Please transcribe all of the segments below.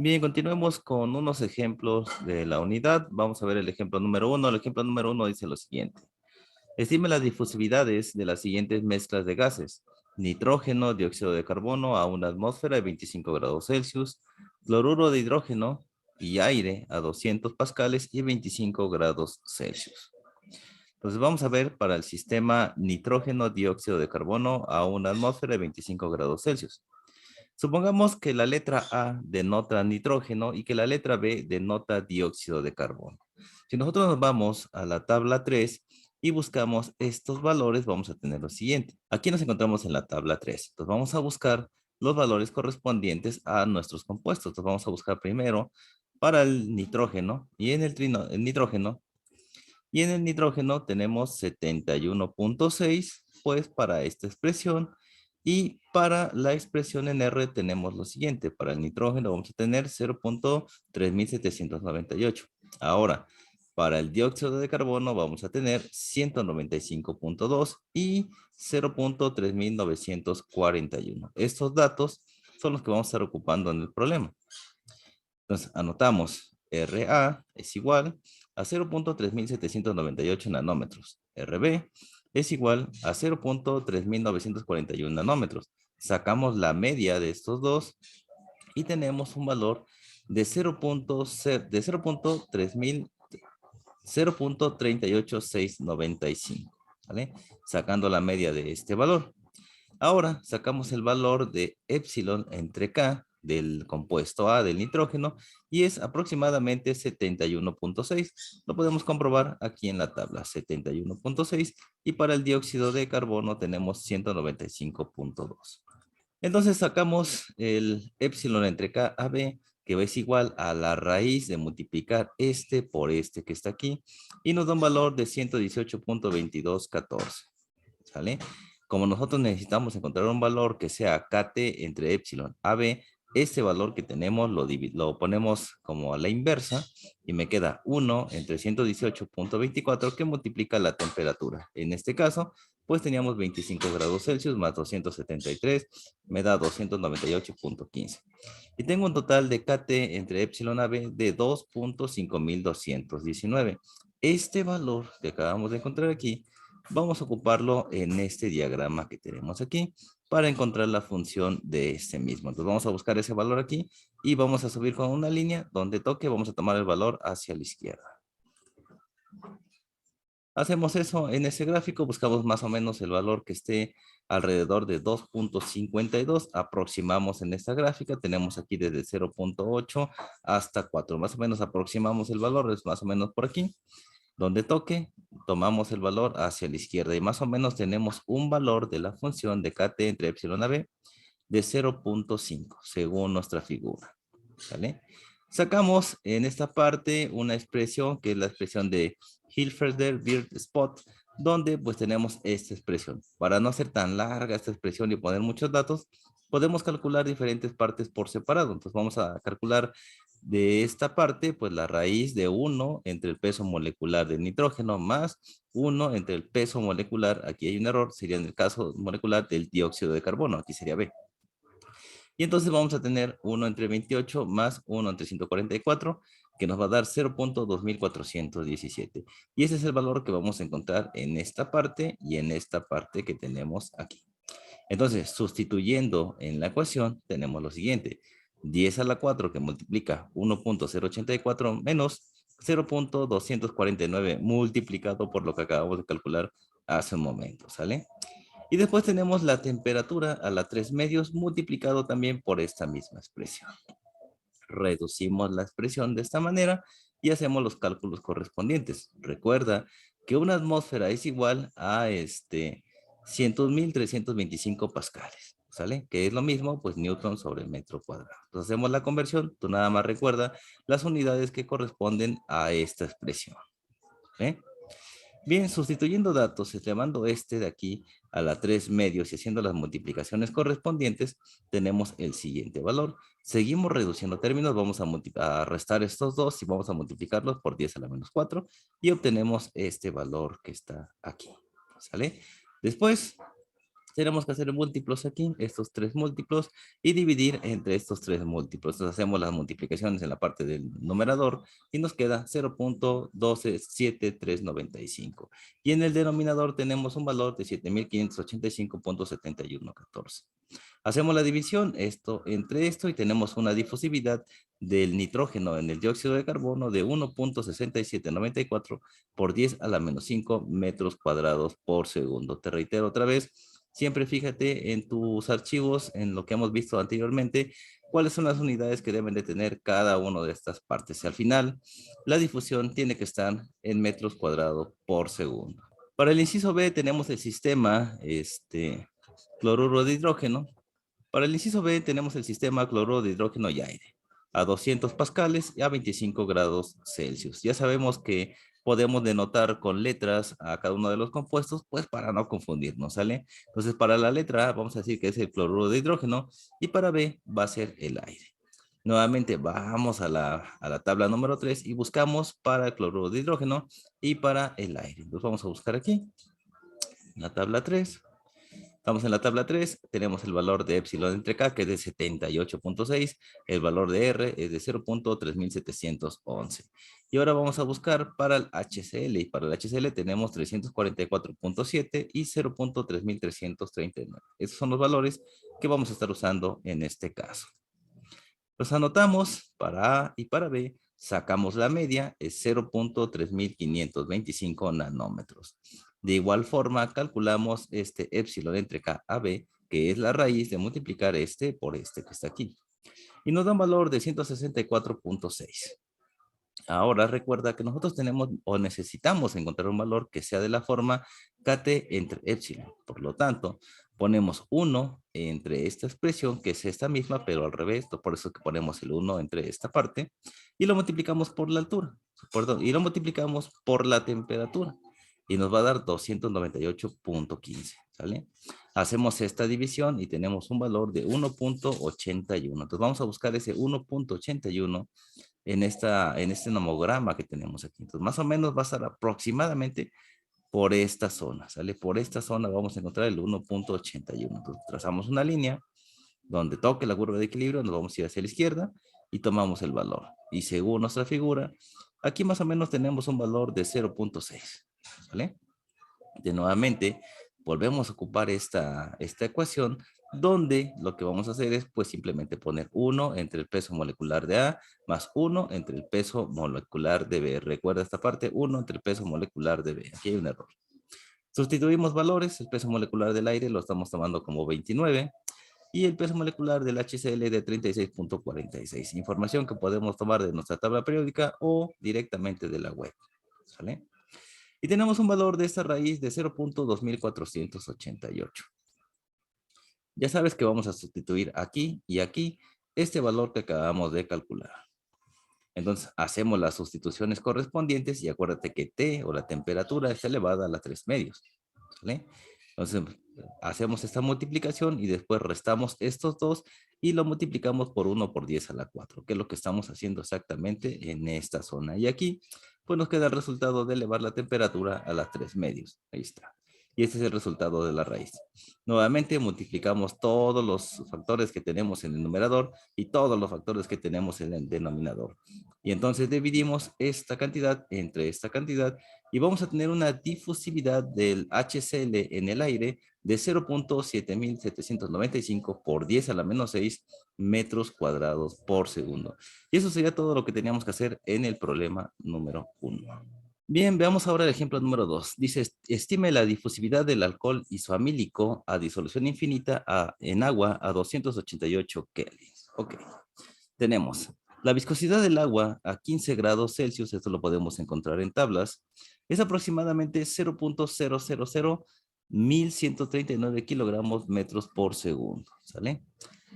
Bien, continuemos con unos ejemplos de la unidad. Vamos a ver el ejemplo número uno. El ejemplo número uno dice lo siguiente. Estime las difusividades de las siguientes mezclas de gases. Nitrógeno, dióxido de carbono a una atmósfera de 25 grados Celsius, cloruro de hidrógeno y aire a 200 pascales y 25 grados Celsius. Entonces vamos a ver para el sistema nitrógeno, dióxido de carbono a una atmósfera de 25 grados Celsius. Supongamos que la letra A denota nitrógeno y que la letra B denota dióxido de carbono. Si nosotros nos vamos a la tabla 3 y buscamos estos valores, vamos a tener lo siguiente. Aquí nos encontramos en la tabla 3. Entonces vamos a buscar los valores correspondientes a nuestros compuestos. Entonces vamos a buscar primero para el nitrógeno y en el nitrógeno. Y en el nitrógeno tenemos 71.6, pues para esta expresión. Y para la expresión en R tenemos lo siguiente. Para el nitrógeno vamos a tener 0.3798. Ahora, para el dióxido de carbono vamos a tener 195.2 y 0.3941. Estos datos son los que vamos a estar ocupando en el problema. Entonces, anotamos RA es igual a 0.3798 nanómetros. RB es igual a 0.3941 nanómetros. Sacamos la media de estos dos y tenemos un valor de 0.38695, ¿vale? Sacando la media de este valor. Ahora sacamos el valor de epsilon entre K del compuesto A del nitrógeno y es aproximadamente 71.6. Lo podemos comprobar aquí en la tabla, 71.6, y para el dióxido de carbono tenemos 195.2. Entonces sacamos el epsilon entre K a B, que es igual a la raíz de multiplicar este por este que está aquí, y nos da un valor de 118.2214. ¿Sale? Como nosotros necesitamos encontrar un valor que sea KT entre epsilon AB, este valor que tenemos lo ponemos como a la inversa y me queda 1 entre 118.24 que multiplica la temperatura. En este caso, pues teníamos 25 grados Celsius más 273, me da 298.15. Y tengo un total de KT entre epsilon AB de 2.5219. Este valor que acabamos de encontrar aquí, vamos a ocuparlo en este diagrama que tenemos aquí para encontrar la función de este mismo. Entonces vamos a buscar ese valor aquí y vamos a subir con una línea donde toque, vamos a tomar el valor hacia la izquierda. Hacemos eso en ese gráfico, buscamos más o menos el valor que esté alrededor de 2.52, aproximamos en esta gráfica, tenemos aquí desde 0.8 hasta 4, más o menos aproximamos el valor, es más o menos por aquí. Donde toque, tomamos el valor hacia la izquierda y más o menos tenemos un valor de la función de KT entre epsilon a B de 0.5 según nuestra figura. ¿Vale? Sacamos en esta parte una expresión que es la expresión de Hilfreder-Wirth-Spot, donde pues tenemos esta expresión. Para no hacer tan larga esta expresión y poner muchos datos, podemos calcular diferentes partes por separado. Entonces vamos a calcular de esta parte, pues la raíz de 1 entre el peso molecular del nitrógeno más 1 entre el peso molecular, aquí hay un error, sería en el caso molecular del dióxido de carbono, aquí sería B. Y entonces vamos a tener 1 entre 28 más 1 entre 144, que nos va a dar 0.2417. Y ese es el valor que vamos a encontrar en esta parte y en esta parte que tenemos aquí. Entonces, sustituyendo en la ecuación, tenemos lo siguiente. 10 a la 4 que multiplica 1.084 menos 0.249 multiplicado por lo que acabamos de calcular hace un momento, ¿sale? Y después tenemos la temperatura a la 3 medios multiplicado también por esta misma expresión. Reducimos la expresión de esta manera y hacemos los cálculos correspondientes. Recuerda que una atmósfera es igual a 100.325 pascales, ¿sale? Que es lo mismo, pues newton sobre el metro cuadrado. Entonces hacemos la conversión, tú nada más recuerda las unidades que corresponden a esta expresión. ¿Eh? Bien, sustituyendo datos, elevando este de aquí a la 3 medios y haciendo las multiplicaciones correspondientes, tenemos el siguiente valor. Seguimos reduciendo términos, vamos a restar estos dos y vamos a multiplicarlos por 10 a la menos 4 y obtenemos este valor que está aquí. ¿Sale? Después tenemos que hacer múltiplos aquí, estos tres múltiplos, y dividir entre estos tres múltiplos. Entonces hacemos las multiplicaciones en la parte del numerador y nos queda 0.1279395. Y en el denominador tenemos un valor de 7585.7114. Hacemos la división entre esto y tenemos una difusividad del nitrógeno en el dióxido de carbono de 1.6794 por 10 a la menos 5 metros cuadrados por segundo. Te reitero otra vez, siempre fíjate en tus archivos, en lo que hemos visto anteriormente, cuáles son las unidades que deben de tener cada una de estas partes. Y al final, la difusión tiene que estar en metros cuadrados por segundo. Para el inciso B tenemos el sistema cloruro de hidrógeno. Para el inciso B tenemos el sistema cloruro de hidrógeno y aire a 200 pascales y a 25 grados Celsius. Ya sabemos que podemos denotar con letras a cada uno de los compuestos, pues para no confundirnos, ¿sale? Entonces para la letra A vamos a decir que es el cloruro de hidrógeno y para B va a ser el aire. Nuevamente vamos a la tabla número 3 y buscamos para el cloruro de hidrógeno y para el aire. Entonces vamos a buscar aquí la tabla 3. Estamos en la tabla 3, tenemos el valor de epsilon entre K, que es de 78.6, el valor de R es de 0.3711. Y ahora vamos a buscar para el HCl, y para el HCl tenemos 344.7 y 0.3339. Esos son los valores que vamos a estar usando en este caso. Los anotamos para A y para B, sacamos la media, es 0.3525 nanómetros. De igual forma, calculamos este epsilon entre K a B, que es la raíz de multiplicar este por este que está aquí. Y nos da un valor de 164.6. Ahora recuerda que nosotros tenemos o necesitamos encontrar un valor que sea de la forma KT entre epsilon. Por lo tanto, ponemos 1 entre esta expresión, que es esta misma, pero al revés. Por eso que ponemos el 1 entre esta parte. Y lo multiplicamos por la altura. Perdón, y lo multiplicamos por la temperatura. Y nos va a dar 298.15. ¿Sale? Hacemos esta división y tenemos un valor de 1.81. Entonces vamos a buscar ese 1.81 en este nomograma que tenemos aquí. Entonces, más o menos va a estar aproximadamente por esta zona, ¿sale? Por esta zona vamos a encontrar el 1.81. Entonces, trazamos una línea donde toque la curva de equilibrio, nos vamos a ir hacia la izquierda y tomamos el valor. Y según nuestra figura, aquí más o menos tenemos un valor de 0.6, ¿vale? De nuevamente, volvemos a ocupar esta ecuación donde lo que vamos a hacer es pues simplemente poner 1 entre el peso molecular de A más 1 entre el peso molecular de B. Recuerda esta parte, 1 entre el peso molecular de B. Aquí hay un error. Sustituimos valores, el peso molecular del aire lo estamos tomando como 29 y el peso molecular del HCl de 36.46. Información que podemos tomar de nuestra tabla periódica o directamente de la web. ¿Sale? Y tenemos un valor de esta raíz de 0.2488. Ya sabes que vamos a sustituir aquí y aquí este valor que acabamos de calcular. Entonces hacemos las sustituciones correspondientes y acuérdate que T o la temperatura está elevada a la 3 medios. ¿Vale? Entonces hacemos esta multiplicación y después restamos estos dos y lo multiplicamos por 1 por 10 a la 4, que es lo que estamos haciendo exactamente en esta zona. Y aquí pues nos queda el resultado de elevar la temperatura a las 3 medios. Ahí está. Y este es el resultado de la raíz. Nuevamente multiplicamos todos los factores que tenemos en el numerador y todos los factores que tenemos en el denominador. Y entonces dividimos esta cantidad entre esta cantidad y vamos a tener una difusividad del HCl en el aire de 0.7795 por 10 a la menos 6 metros cuadrados por segundo. Y eso sería todo lo que teníamos que hacer en el problema número 1. Bien, veamos ahora el ejemplo número 2. Dice, estime la difusividad del alcohol isoamílico a disolución infinita en agua a 288 Kelvin. Ok, tenemos la viscosidad del agua a 15 grados Celsius, esto lo podemos encontrar en tablas, es aproximadamente 0.0001139 kilogramos metros por segundo, ¿sale?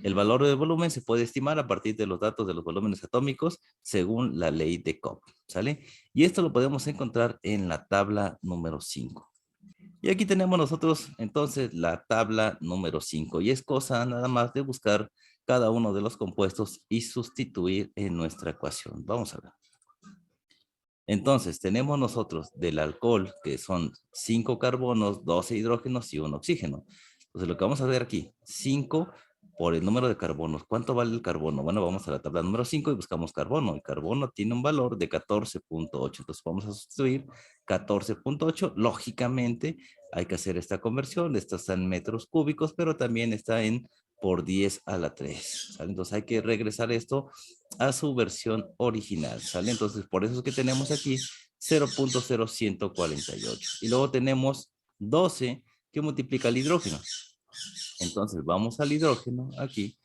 El valor del volumen se puede estimar a partir de los datos de los volúmenes atómicos según la ley de Koch, ¿sale? Y esto lo podemos encontrar en la tabla número 5. Y aquí tenemos nosotros entonces la tabla número 5 y es cosa nada más de buscar cada uno de los compuestos y sustituir en nuestra ecuación. Vamos a ver. Entonces tenemos nosotros del alcohol que son 5 carbonos, 12 hidrógenos y 1 oxígeno. Entonces, lo que vamos a ver aquí, 5 por el número de carbonos. ¿Cuánto vale el carbono? Bueno, vamos a la tabla número 5 y buscamos carbono. El carbono tiene un valor de 14.8. Entonces, vamos a sustituir 14.8. Lógicamente, hay que hacer esta conversión. Esto está en metros cúbicos, pero también está en por 10 a la 3. ¿Sale? Entonces, hay que regresar esto a su versión original. ¿Sale? Entonces, por eso es que tenemos aquí 0.0148. Y luego tenemos 12 que multiplica el hidrógeno. Entonces vamos al hidrógeno aquí,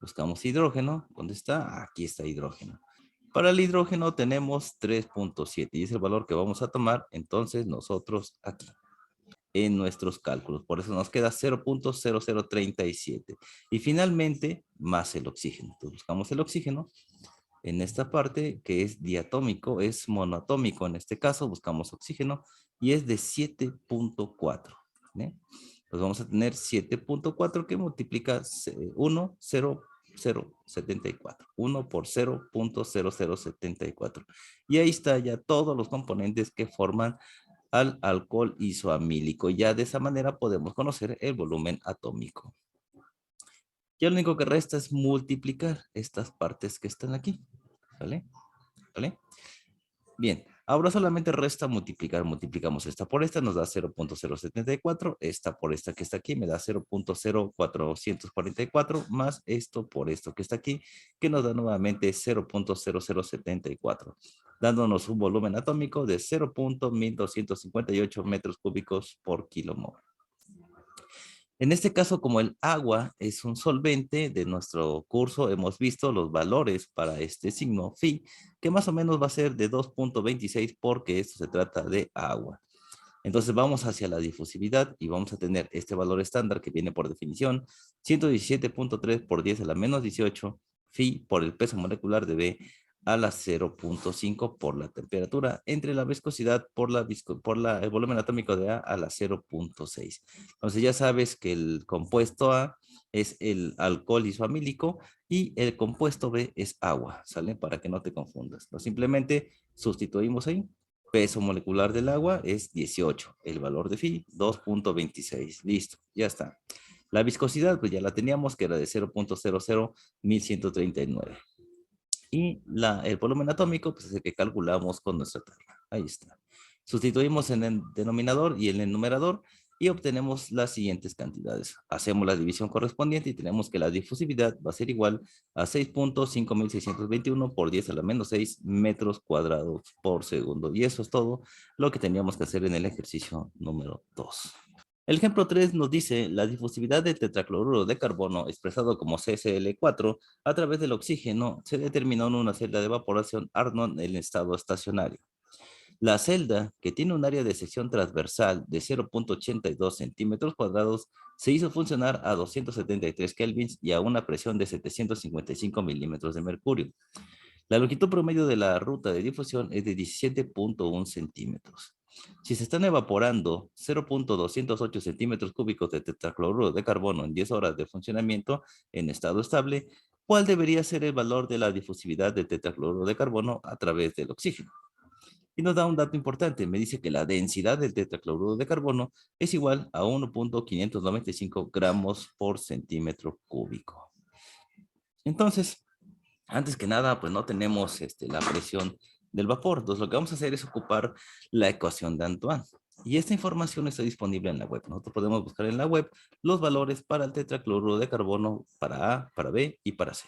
buscamos hidrógeno, ¿dónde está? Aquí está hidrógeno. Para el hidrógeno tenemos 3.7 y es el valor que vamos a tomar entonces nosotros aquí en nuestros cálculos. Por eso nos queda 0.0037. Y finalmente, más el oxígeno. Entonces buscamos el oxígeno en esta parte que es diatómico, es monoatómico. En este caso buscamos oxígeno y es de 7.4. ¿eh? Pues vamos a tener 7.4 que multiplica 1, 0, 0.74. 1 por 0.0074. Y ahí está ya todos los componentes que forman al alcohol isoamílico. Ya de esa manera podemos conocer el volumen atómico. Ya lo único que resta es multiplicar estas partes que están aquí. ¿Vale? ¿Vale? Bien, ahora solamente resta multiplicar. Multiplicamos esta por esta, nos da 0.074. Esta por esta que está aquí me da 0.0444 más esto por esto que está aquí, que nos da nuevamente 0.0074, dándonos un volumen atómico de 0.1258 metros cúbicos por kilomol. En este caso, como el agua es un solvente de nuestro curso, hemos visto los valores para este signo phi, que más o menos va a ser de 2.26 porque esto se trata de agua. Entonces vamos hacia la difusividad y vamos a tener este valor estándar que viene por definición, 117.3 por 10 a la menos 18 phi por el peso molecular de B a la 0.5 por la temperatura, entre la viscosidad por el volumen atómico de A la 0.6. Entonces ya sabes que el compuesto A es el alcohol isoamílico y el compuesto B es agua, ¿sale? Para que no te confundas. No, simplemente sustituimos ahí. Peso molecular del agua es 18. El valor de phi, 2.26. Listo, ya está. La viscosidad, pues ya la teníamos, que era de 0.001139. Y el volumen atómico, pues es el que calculamos con nuestra tabla. Ahí está. Sustituimos en el denominador y en el numerador y obtenemos las siguientes cantidades. Hacemos la división correspondiente y tenemos que la difusividad va a ser igual a 6.5621 por 10 a la menos 6 metros cuadrados por segundo. Y eso es todo lo que teníamos que hacer en el ejercicio número 2. El ejemplo 3 nos dice la difusividad del tetracloruro de carbono expresado como CCl4 a través del oxígeno se determinó en una celda de evaporación Arnold en estado estacionario. La celda, que tiene un área de sección transversal de 0.82 centímetros cuadrados, se hizo funcionar a 273 kelvins y a una presión de 755 milímetros de mercurio. La longitud promedio de la ruta de difusión es de 17.1 centímetros. Si se están evaporando 0.208 centímetros cúbicos de tetracloruro de carbono en 10 horas de funcionamiento en estado estable, ¿cuál debería ser el valor de la difusividad del tetracloruro de carbono a través del oxígeno? Y nos da un dato importante, me dice que la densidad del tetracloruro de carbono es igual a 1.595 gramos por centímetro cúbico. Entonces, antes que nada, pues no tenemos la presión del vapor. Entonces, lo que vamos a hacer es ocupar la ecuación de Antoine. Y esta información está disponible en la web. Nosotros podemos buscar en la web los valores para el tetracloruro de carbono para A, para B y para C.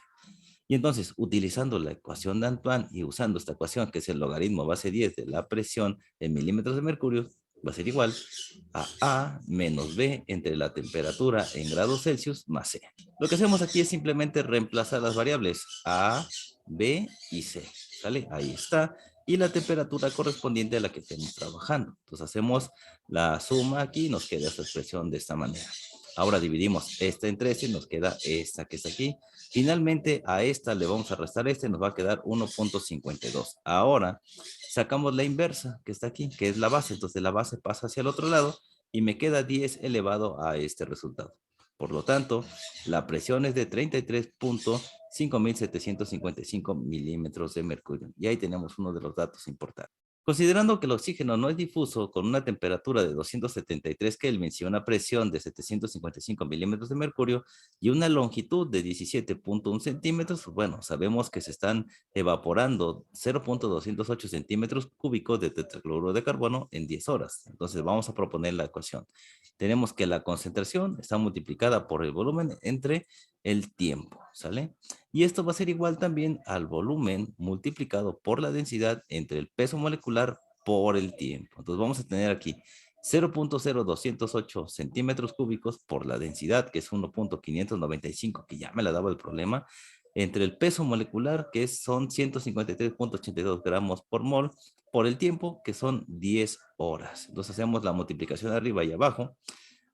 Y entonces, utilizando la ecuación de Antoine y usando esta ecuación, que es el logaritmo base 10 de la presión en milímetros de mercurio, va a ser igual a A menos B entre la temperatura en grados Celsius más C. Lo que hacemos aquí es simplemente reemplazar las variables A, B y C. ¿Sale? Ahí está. Y la temperatura correspondiente a la que estemos trabajando. Entonces hacemos la suma aquí y nos queda esta expresión de esta manera. Ahora dividimos esta entre esta y nos queda esta que está aquí. Finalmente a esta le vamos a restar y nos va a quedar 1.52. Ahora sacamos la inversa que está aquí, que es la base. Entonces la base pasa hacia el otro lado y me queda 10 elevado a este resultado. Por lo tanto, la presión es de 33.5755 milímetros de mercurio. Y ahí tenemos uno de los datos importantes. Considerando que el oxígeno no es difuso con una temperatura de 273 Kelvin y una presión de 755 milímetros de mercurio y una longitud de 17.1 centímetros, bueno, sabemos que se están evaporando 0.208 centímetros cúbicos de tetracloruro de carbono en 10 horas. Entonces vamos a proponer la ecuación. Tenemos que la concentración está multiplicada por el volumen entre el tiempo, ¿sale? Y esto va a ser igual también al volumen multiplicado por la densidad entre el peso molecular por el tiempo. Entonces vamos a tener aquí 0.0208 centímetros cúbicos por la densidad, que es 1.595, que ya me la daba el problema, entre el peso molecular, que son 153.82 gramos por mol, por el tiempo, que son 10 horas. Entonces hacemos la multiplicación arriba y abajo,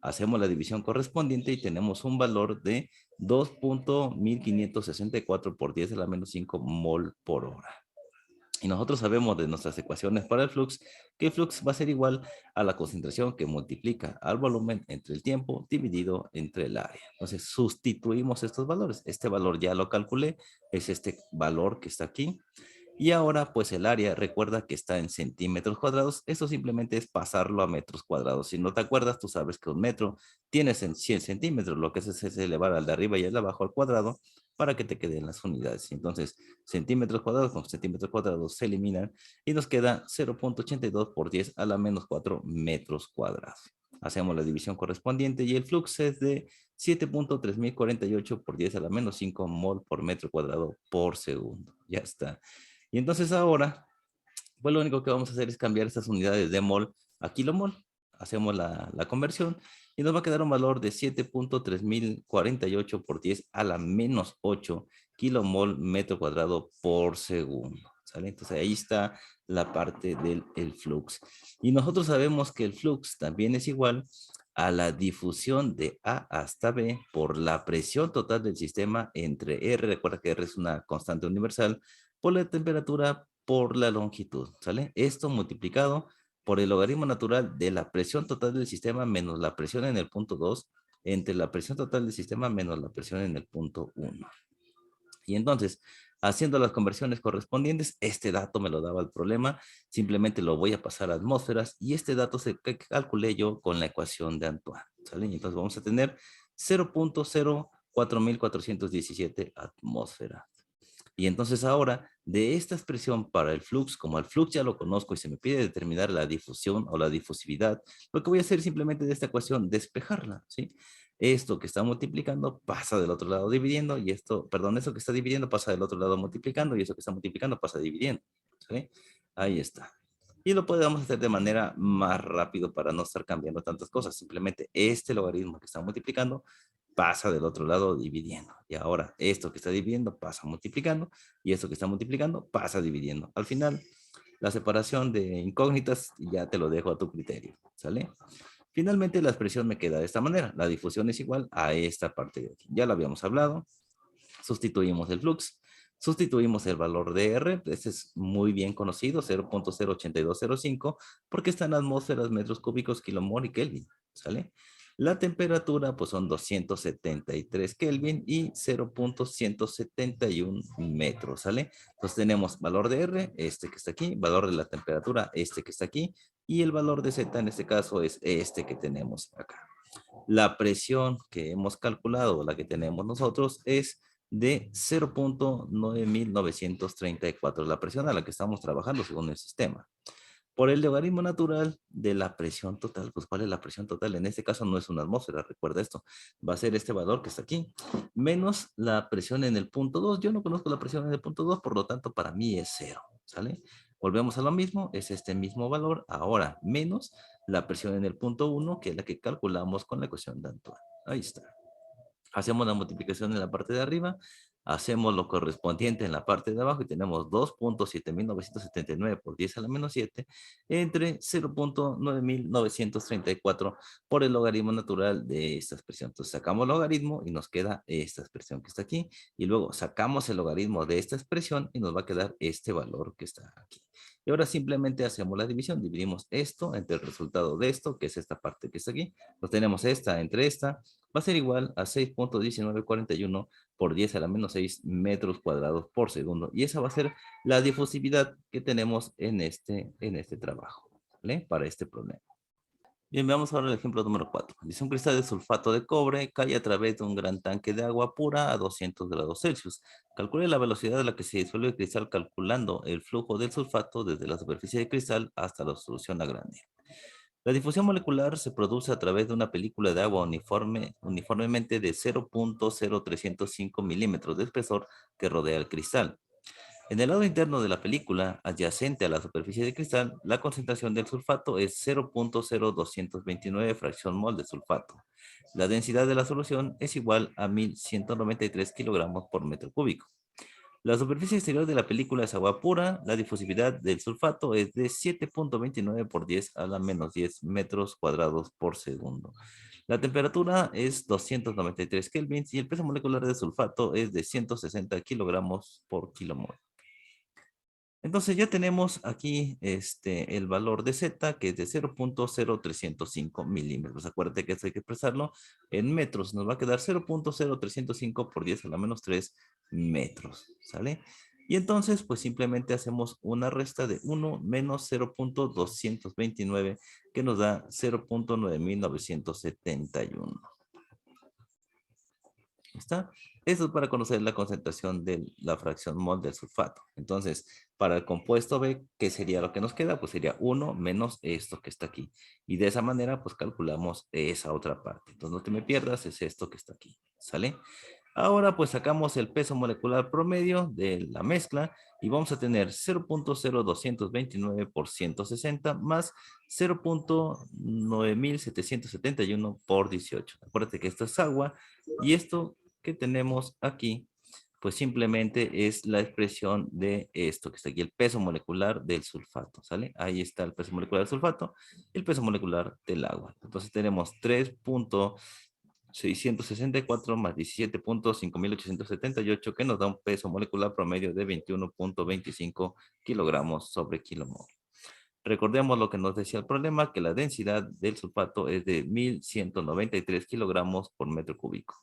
hacemos la división correspondiente y tenemos un valor de 2.1564 por 10 a la menos 5 mol por hora. Y nosotros sabemos de nuestras ecuaciones para el flux que el flux va a ser igual a la concentración que multiplica al volumen entre el tiempo dividido entre el área. Entonces sustituimos estos valores. Este valor ya lo calculé, es este valor que está aquí. Y ahora, pues el área, recuerda que está en centímetros cuadrados. Esto simplemente es pasarlo a metros cuadrados. Si no te acuerdas, tú sabes que un metro tienes en 100 centímetros. Lo que haces es elevar al de arriba y al de abajo al cuadrado para que te queden las unidades. Entonces, centímetros cuadrados con centímetros cuadrados se eliminan y nos queda 0.82 por 10 a la menos 4 metros cuadrados. Hacemos la división correspondiente y el flux es de 7.3048 por 10 a la menos 5 mol por metro cuadrado por segundo. Ya está. Y entonces ahora, pues lo único que vamos a hacer es cambiar estas unidades de mol a kilomol. Hacemos la conversión y nos va a quedar un valor de 7.3048 por 10 a la menos 8 kilomol metro cuadrado por segundo. ¿Sale? Entonces ahí está la parte del flux. Y nosotros sabemos que el flux también es igual a la difusión de A hasta B por la presión total del sistema entre R, recuerda que R es una constante universal, por la temperatura por la longitud, ¿sale? Esto multiplicado por el logaritmo natural de la presión total del sistema menos la presión en el punto 2 entre la presión total del sistema menos la presión en el punto 1. Y entonces, haciendo las conversiones correspondientes, este dato me lo daba el problema, simplemente lo voy a pasar a atmósferas y este dato se calculé yo con la ecuación de Antoine, ¿sale? Y entonces vamos a tener 0.04.417 atmósferas. Y entonces ahora, de esta expresión para el flux, como el flux ya lo conozco y se me pide determinar la difusión o la difusividad, lo que voy a hacer simplemente de esta ecuación, despejarla, ¿sí? Esto que está multiplicando pasa del otro lado dividiendo y esto, perdón, eso que está dividiendo pasa del otro lado multiplicando y eso que está multiplicando pasa dividiendo, ¿sí? Ahí está. Y lo podemos hacer de manera más rápido para no estar cambiando tantas cosas. Simplemente este logaritmo que está multiplicando pasa del otro lado dividiendo. Y ahora esto que está dividiendo pasa multiplicando y esto que está multiplicando pasa dividiendo. Al final, la separación de incógnitas ya te lo dejo a tu criterio, ¿sale? Finalmente, la expresión me queda de esta manera. La difusión es igual a esta parte de aquí. Ya lo habíamos hablado. Sustituimos el flux. Sustituimos el valor de R, este es muy bien conocido, 0.08205, porque está en atmósferas, metros cúbicos, kilomol y Kelvin, ¿sale? La temperatura, pues son 273 Kelvin y 0.171 metros, ¿sale? Entonces tenemos valor de R, este que está aquí, valor de la temperatura, este que está aquí, y el valor de Z en este caso es este que tenemos acá. La presión que hemos calculado, la que tenemos nosotros, es de 0.9934, la presión a la que estamos trabajando según el sistema. Por el logaritmo natural de la presión total, pues ¿cuál es la presión total? En este caso no es una atmósfera, recuerda esto. Va a ser este valor que está aquí, menos la presión en el punto 2. Yo no conozco la presión en el punto 2, por lo tanto para mí es 0, ¿sale? Volvemos a lo mismo, es este mismo valor, ahora menos la presión en el punto 1, que es la que calculamos con la ecuación de Antoine. Ahí está. Hacemos la multiplicación en la parte de arriba, hacemos lo correspondiente en la parte de abajo y tenemos 2.7979 por 10 a la menos 7 entre 0.9934 por el logaritmo natural de esta expresión. Entonces sacamos el logaritmo y nos queda esta expresión que está aquí y luego sacamos el logaritmo de esta expresión y nos va a quedar este valor que está aquí. Y ahora simplemente hacemos la división. Dividimos esto entre el resultado de esto, que es esta parte que está aquí. Pues tenemos esta entre esta. Va a ser igual a 6.1941 por 10 a la menos 6 metros cuadrados por segundo. Y esa va a ser la difusividad que tenemos en este trabajo, ¿vale? Para este problema. Bien, veamos ahora el ejemplo número 4. Dice un cristal de sulfato de cobre cae a través de un gran tanque de agua pura a 200 grados Celsius. Calcule la velocidad a la que se disuelve el cristal calculando el flujo del sulfato desde la superficie del cristal hasta la solución a granel. La difusión molecular se produce a través de una película de agua uniformemente de 0.0305 milímetros de espesor que rodea el cristal. En el lado interno de la película, adyacente a la superficie de cristal, la concentración del sulfato es 0.0229 fracción mol de sulfato. La densidad de la solución es igual a 1193 kilogramos por metro cúbico. La superficie exterior de la película es agua pura. La difusividad del sulfato es de 7.29 por 10 a la menos 10 metros cuadrados por segundo. La temperatura es 293 kelvins y el peso molecular de sulfato es de 160 kilogramos por kilomol. Entonces ya tenemos aquí el valor de Z, que es de 0.0305 milímetros. Acuérdate que esto hay que expresarlo en metros. Nos va a quedar 0.0305 por 10 a la menos 3 metros. ¿Sale? Y entonces, pues simplemente hacemos una resta de 1 menos 0.229, que nos da 0.9971. ¿Está? Eso es para conocer la concentración de la fracción mol del sulfato. Entonces, para el compuesto B, ¿qué sería lo que nos queda? Pues sería 1 menos esto que está aquí. Y de esa manera, pues calculamos esa otra parte. Entonces, no te me pierdas, es esto que está aquí. ¿Sale? Ahora, pues sacamos el peso molecular promedio de la mezcla y vamos a tener 0.0229 por 160 más 0.9771 por 18. Acuérdate que esto es agua y esto que tenemos aquí, pues simplemente es la expresión de esto que está aquí, el peso molecular del sulfato, ¿sale? Ahí está el peso molecular del sulfato y el peso molecular del agua. Entonces tenemos 3.664 más 17.5878, que nos da un peso molecular promedio de 21.25 kilogramos sobre kilomol. Recordemos lo que nos decía el problema, que la densidad del sulfato es de 1193 kilogramos por metro cúbico.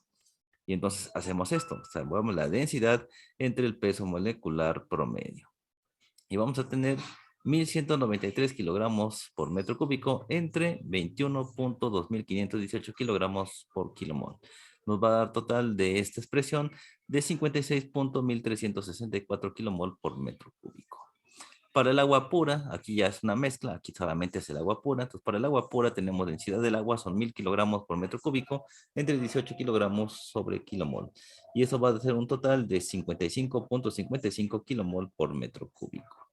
Y entonces hacemos esto, salvamos la densidad entre el peso molecular promedio. Y vamos a tener 1193 kilogramos por metro cúbico entre 21.2518 kilogramos por kilomol. Nos va a dar total de esta expresión de 56.1364 kilomol por metro cúbico. Para el agua pura, aquí ya es una mezcla, aquí solamente es el agua pura. Entonces, para el agua pura tenemos densidad del agua, son 1000 kilogramos por metro cúbico, entre 18 kilogramos sobre kilomol. Y eso va a ser un total de 55.55 kilomol por metro cúbico.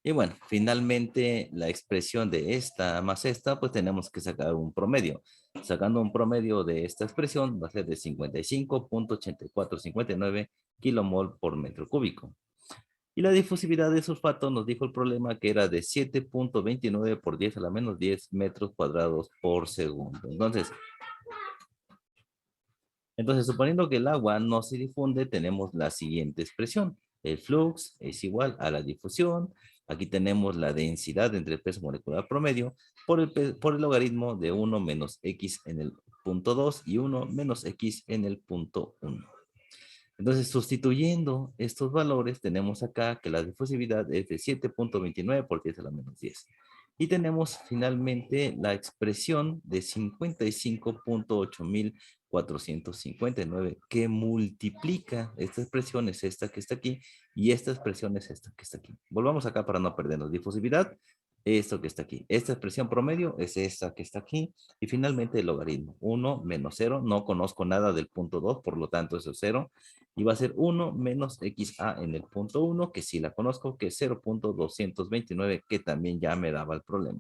Y bueno, finalmente la expresión de esta más esta, pues tenemos que sacar un promedio. Sacando un promedio de esta expresión va a ser de 55.8459 kilomol por metro cúbico. Y la difusividad de sulfato nos dijo el problema que era de 7.29 por 10 a la menos 10 metros cuadrados por segundo. Entonces, suponiendo que el agua no se difunde, tenemos la siguiente expresión. El flux es igual a la difusión. Aquí tenemos la densidad entre el peso molecular promedio por el logaritmo de 1 menos x en el punto 2 y 1 menos x en el punto 1. Entonces, sustituyendo estos valores, tenemos acá que la difusividad es de 7.29 por 10 a la menos 10. Y tenemos finalmente la expresión de 55.8459 que multiplica, esta expresión es esta que está aquí y esta expresión es esta que está aquí. Volvamos acá para no perdernos. Difusividad, esto que está aquí. Esta expresión promedio es esta que está aquí. Y finalmente el logaritmo. 1 menos 0. No conozco nada del punto 2, por lo tanto eso es 0. Y va a ser 1 menos XA en el punto 1, que sí la conozco, que es 0.229, que también ya me daba el problema.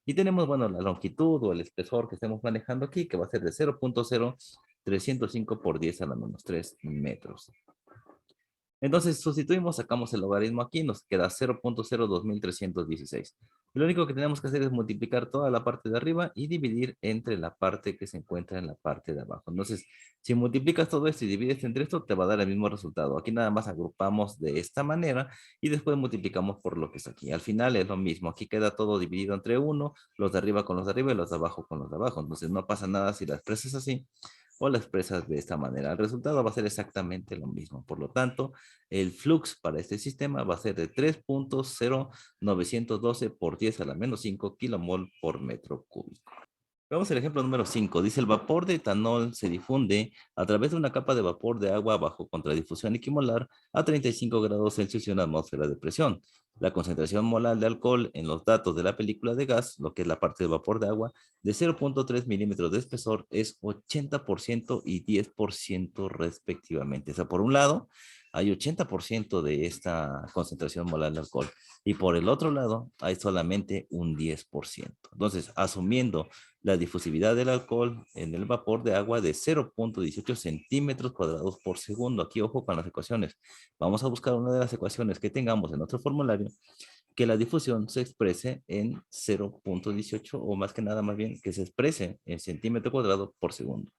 Y tenemos, bueno, la longitud o el espesor que estemos manejando aquí, que va a ser de 0.0305 por 10 a la menos 3 metros. Entonces sustituimos, sacamos el logaritmo aquí, nos queda 0.02316. Y lo único que tenemos que hacer es multiplicar toda la parte de arriba y dividir entre la parte que se encuentra en la parte de abajo. Entonces, si multiplicas todo esto y divides entre esto, te va a dar el mismo resultado. Aquí nada más agrupamos de esta manera y después multiplicamos por lo que está aquí. Al final es lo mismo, aquí queda todo dividido entre uno, los de arriba con los de arriba y los de abajo con los de abajo. Entonces no pasa nada si la expresas así o la expresas de esta manera. El resultado va a ser exactamente lo mismo. Por lo tanto, el flux para este sistema va a ser de 3.0912 por 10 a la menos 5 kilomol por metro cúbico. Vamos al ejemplo número 5. Dice, el vapor de etanol se difunde a través de una capa de vapor de agua bajo contradifusión equimolar a 35 grados Celsius y una atmósfera de presión. La concentración molar de alcohol en los datos de la película de gas, lo que es la parte de vapor de agua, de 0.3 milímetros de espesor es 80% y 10% respectivamente. O sea, por un lado, hay 80% de esta concentración molar de alcohol y por el otro lado, hay solamente un 10%. Entonces, asumiendo la difusividad del alcohol en el vapor de agua de 0.18 centímetros cuadrados por segundo. Aquí ojo con las ecuaciones. Vamos a buscar una de las ecuaciones que tengamos en nuestro formulario que la difusión se exprese en 0.18 o más que nada más bien que se exprese en centímetro cuadrado por segundo.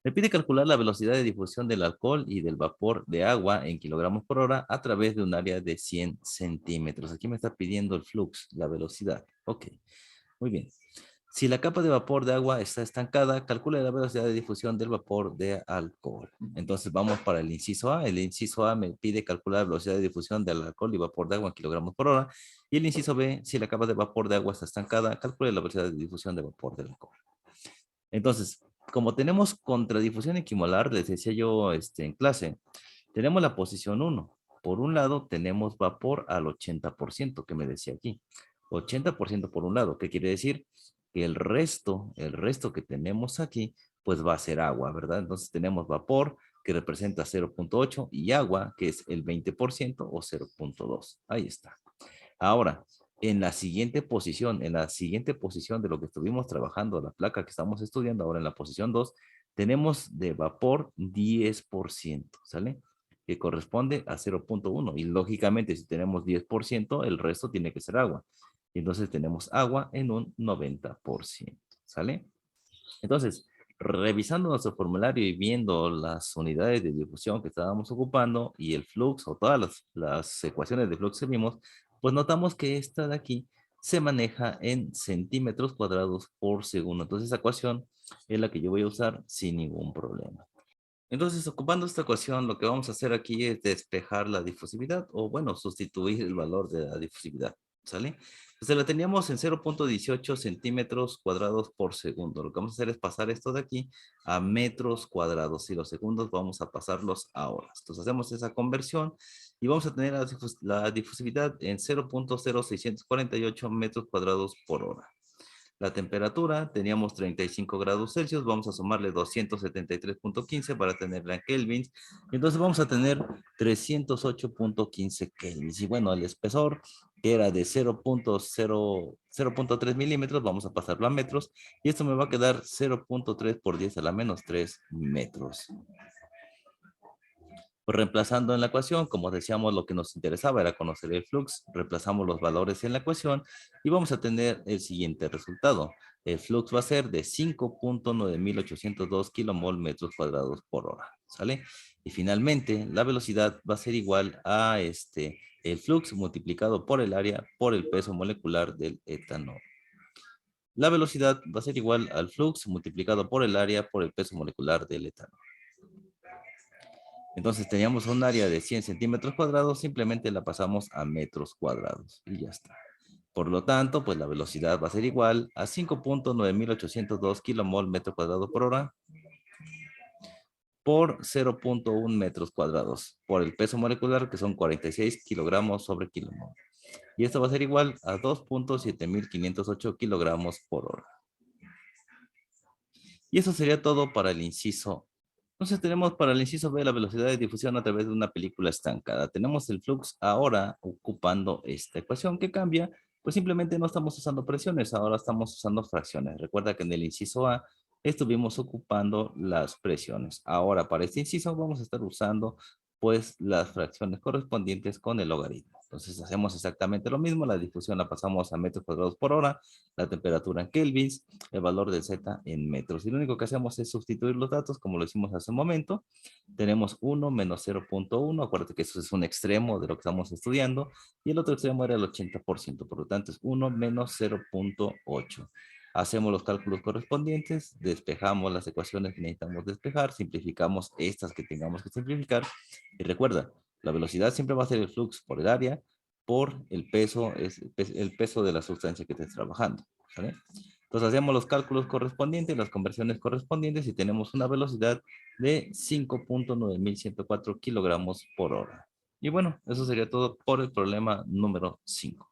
Me pide calcular la velocidad de difusión del alcohol y del vapor de agua en kilogramos por hora a través de un área de 100 centímetros. Aquí me está pidiendo el flux, la velocidad. Ok, muy bien. Si la capa de vapor de agua está estancada, calcula la velocidad de difusión del vapor de alcohol. Entonces vamos para el inciso A. El inciso A me pide calcular la velocidad de difusión del alcohol y vapor de agua en kilogramos por hora. Y el inciso B, si la capa de vapor de agua está estancada, calcula la velocidad de difusión del vapor del alcohol. Entonces, como tenemos contradifusión equimolar, les decía yo en clase, tenemos la posición 1. Por un lado, tenemos vapor al 80%, que me decía aquí. 80% por un lado, ¿qué quiere decir? Que el resto que tenemos aquí, pues va a ser agua, ¿verdad? Entonces tenemos vapor, que representa 0.8, y agua, que es el 20% o 0.2. Ahí está. Ahora, en la siguiente posición de lo que estuvimos trabajando, la placa que estamos estudiando ahora en la posición 2, tenemos de vapor 10%, ¿sale? Que corresponde a 0.1. Y lógicamente, si tenemos 10%, el resto tiene que ser agua. Y entonces tenemos agua en un 90%, ¿sale? Entonces, revisando nuestro formulario y viendo las unidades de difusión que estábamos ocupando y el flux o todas las ecuaciones de flux que vimos, pues notamos que esta de aquí se maneja en centímetros cuadrados por segundo. Entonces, esa ecuación es la que yo voy a usar sin ningún problema. Entonces, ocupando esta ecuación, lo que vamos a hacer aquí es despejar la difusividad o, bueno, sustituir el valor de la difusividad, ¿sale? Entonces, la teníamos en 0.18 centímetros cuadrados por segundo. Lo que vamos a hacer es pasar esto de aquí a metros cuadrados y los segundos vamos a pasarlos a horas. Entonces, hacemos esa conversión y vamos a tener la difusividad en 0.0648 metros cuadrados por hora. La temperatura, teníamos 35 grados Celsius, vamos a sumarle 273.15 para tenerla en kelvins. Entonces vamos a tener 308.15 kelvins. Y bueno, el espesor, que era de 0.3 milímetros, vamos a pasarlo a metros. Y esto me va a quedar 0.3 por 10 a la menos 3 metros. Pues reemplazando en la ecuación, como decíamos, lo que nos interesaba era conocer el flux, reemplazamos los valores en la ecuación y vamos a tener el siguiente resultado. El flux va a ser de 5.9802 kilomol metros cuadrados por hora, ¿sale? Y finalmente, la velocidad va a ser igual a el flux multiplicado por el área por el peso molecular del etanol. La velocidad va a ser igual al flux multiplicado por el área por el peso molecular del etanol. Entonces teníamos un área de 100 centímetros cuadrados, simplemente la pasamos a metros cuadrados y ya está. Por lo tanto, pues la velocidad va a ser igual a 5.9802 kilomol metro cuadrado por hora por 0.1 metros cuadrados, por el peso molecular que son 46 kilogramos sobre kilomol. Y esto va a ser igual a 2.7508 kilogramos por hora. Y eso sería todo para el inciso. Entonces tenemos para el inciso B la velocidad de difusión a través de una película estancada. Tenemos el flux ahora ocupando esta ecuación que cambia, pues simplemente no estamos usando presiones, ahora estamos usando fracciones. Recuerda que en el inciso A estuvimos ocupando las presiones. Ahora para este inciso vamos a estar usando pues las fracciones correspondientes con el logaritmo. Entonces hacemos exactamente lo mismo, la difusión la pasamos a metros cuadrados por hora, la temperatura en kelvins, el valor de Z en metros. Y lo único que hacemos es sustituir los datos como lo hicimos hace un momento. Tenemos 1 menos 0.1, acuérdate que eso es un extremo de lo que estamos estudiando, y el otro extremo era el 80%, por lo tanto es 1 menos 0.8. Hacemos los cálculos correspondientes, despejamos las ecuaciones que necesitamos despejar, simplificamos estas que tengamos que simplificar, y recuerda, la velocidad siempre va a ser el flux por el área, por el peso, es el peso de la sustancia que estés trabajando. ¿Vale? Entonces hacemos los cálculos correspondientes, las conversiones correspondientes y tenemos una velocidad de 5.9104 kilogramos por hora. Y bueno, eso sería todo por el problema número 5.